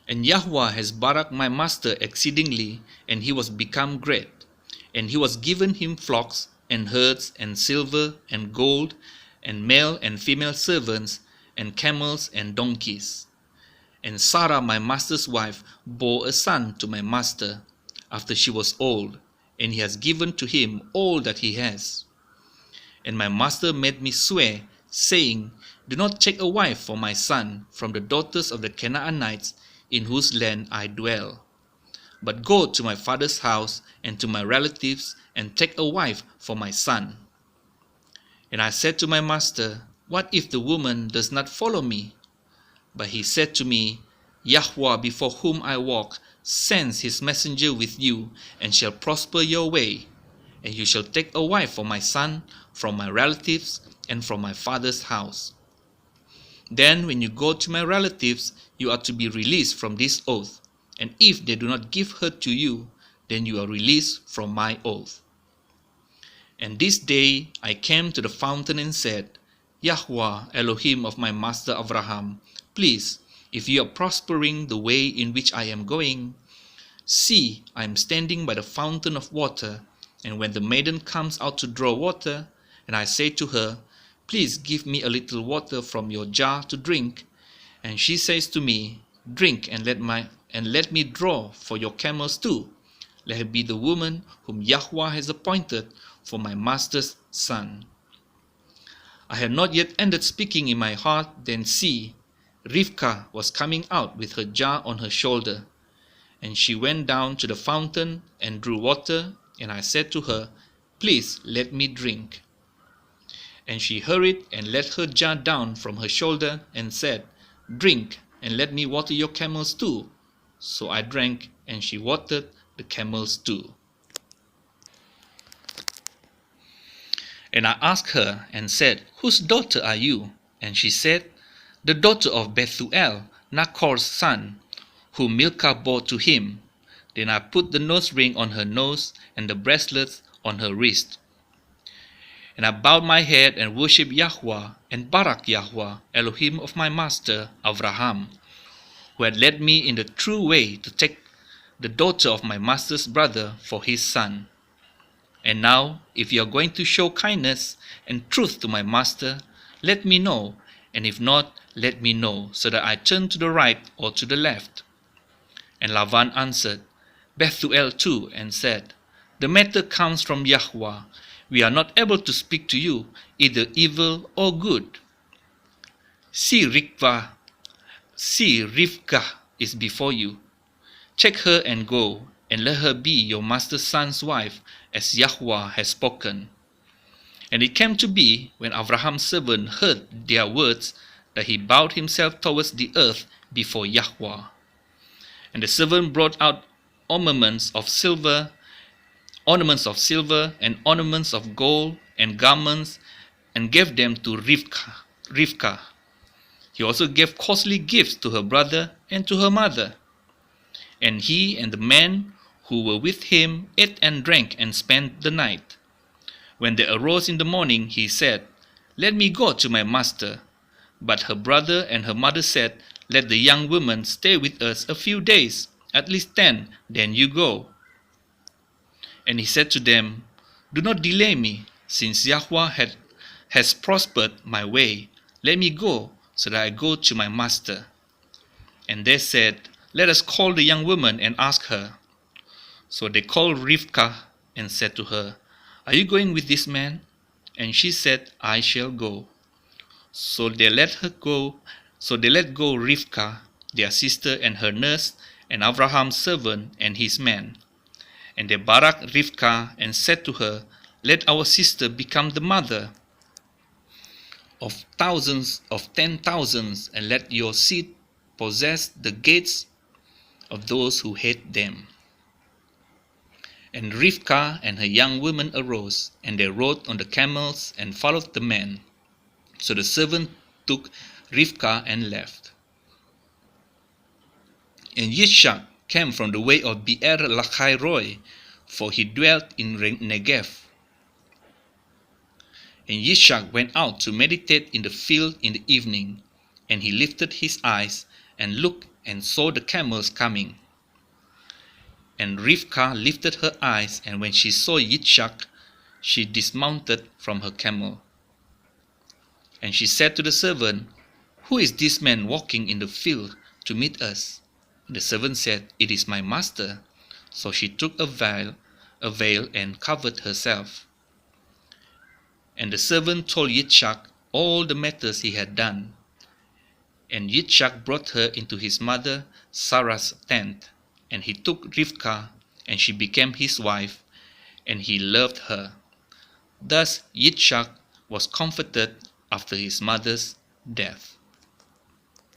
And Yahweh has baraked my master exceedingly, and he was become great. And he was given him flocks, and herds, and silver, and gold, and male and female servants, and camels, and donkeys. And Sarah my master's wife bore a son to my master, after she was old, and he has given to him all that he has. And my master made me swear, saying, Do not take a wife for my son from the daughters of the Canaanites, in whose land I dwell. But go to my father's house and to my relatives, and take a wife for my son. And I said to my master, What if the woman does not follow me? But he said to me, Yahweh before whom I walk sends his messenger with you, and shall prosper your way. And you shall take a wife for my son from my relatives and from my father's house. Then when you go to my relatives, you are to be released from this oath. And if they do not give her to you, then you are released from my oath. And this day I came to the fountain and said, Yahweh, Elohim of my master Abraham, please, if you are prospering the way in which I am going, see, I am standing by the fountain of water, and when the maiden comes out to draw water, and I say to her, Please give me a little water from your jar to drink, and she says to me, Drink and let me draw for your camels too. Let her be the woman whom Yahweh has appointed for my master's son. I had not yet ended speaking in my heart, then see, Rivkah was coming out with her jar on her shoulder. And she went down to the fountain and drew water, and I said to her, Please let me drink. And she hurried and let her jar down from her shoulder and said, Drink, and let me water your camels too. So I drank, and she watered the camels too. And I asked her and said, Whose daughter are you? And she said, The daughter of Bethuel, Nachor's son, whom Milcah bore to him. Then I put the nose ring on her nose and the bracelets on her wrist. And I bowed my head and worshipped Yahweh and barak Yahweh, Elohim of my master Abraham, who had led me in the true way to take the daughter of my master's brother for his son. And now, if you are going to show kindness and truth to my master, let me know, and if not, let me know, so that I turn to the right or to the left. And Lavan answered, Bethuel too, and said, The matter comes from Yahweh. We are not able to speak to you, either evil or good. See Rivkah is before you. Take her and go, and let her be your master's son's wife, as Yahweh has spoken. And it came to be, when Abraham's servant heard their words, that he bowed himself towards the earth before Yahweh. And the servant brought out ornaments of silver, and ornaments of gold, and garments, and gave them to Rivkah. He also gave costly gifts to her brother and to her mother. And he and the men who were with him ate and drank and spent the night. When they arose in the morning, he said, Let me go to my master. But her brother and her mother said, Let the young woman stay with us a few days, at least 10, then you go. And he said to them, Do not delay me, since Yahweh has prospered my way. Let me go, so that I go to my master. And they said, Let us call the young woman and ask her. So they called Rivkah and said to her, Are you going with this man? And she said, I shall go. So they let go Rivkah, their sister, and her nurse, and Abraham's servant and his men. And they baraked Rivkah and said to her, Let our sister become the mother of thousands of 10,000s, and let your seed possess the gates of those who hate them. And Rivkah and her young women arose, and they rode on the camels and followed the men. So the servant took Rivkah and left. And Yishak came from the way of Beer Lachairoi, for he dwelt in Negev. And Yishak went out to meditate in the field in the evening, and he lifted his eyes, and looked and saw the camels coming. And Rivkah lifted her eyes, and when she saw Yitzchak, she dismounted from her camel. And she said to the servant, "Who is this man walking in the field to meet us?" The servant said, "It is my master." So she took a veil and covered herself. And the servant told Yitzchak all the matters he had done. And Yitzchak brought her into his mother Sarah's tent, and he took Rivkah, and she became his wife, and he loved her. Thus Yitzchak was comforted after his mother's death.